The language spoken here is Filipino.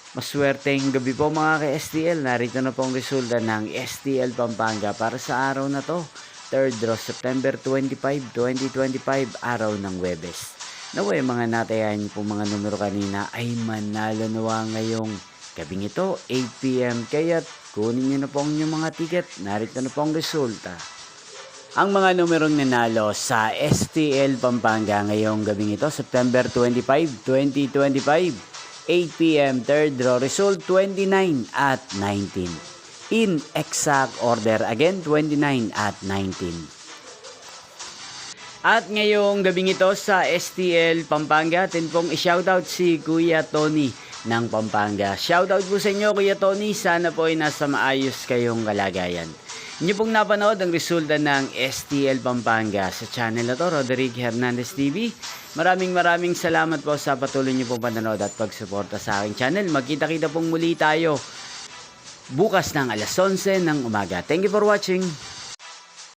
Maswerteng gabi po mga ka-STL. Narito na pong resulta ng STL Pampanga para sa araw na to. 3rd draw, September 25, 2025, araw ng Webes. Naway mga natayan po mga numero kanina ay manalo nawa ngayong gabing ito, 8 PM. Kaya't kunin nyo na pong yung mga ticket. Narito na pong resulta. Ang mga numerong nanalo sa STL Pampanga ngayong gabing ito, September 25, 2025. 8 PM, 3rd draw, result 29 at 19. In exact order, again 29 at 19. At ngayong gabing ito sa STL Pampanga, atin pong i-shoutout si Kuya Tony ng Pampanga. Shoutout po sa inyo Kuya Tony, sana po ay nasa maayos kayong kalagayan. Inyo pong napanood ang resulta ng STL Pampanga sa channel na to, Roderick Hernandez TV. Maraming salamat po sa patuloy niyo pong panonood at pagsuporta sa aking channel. Magkita-kita pong muli tayo bukas ng alas 11 ng umaga. Thank you for watching.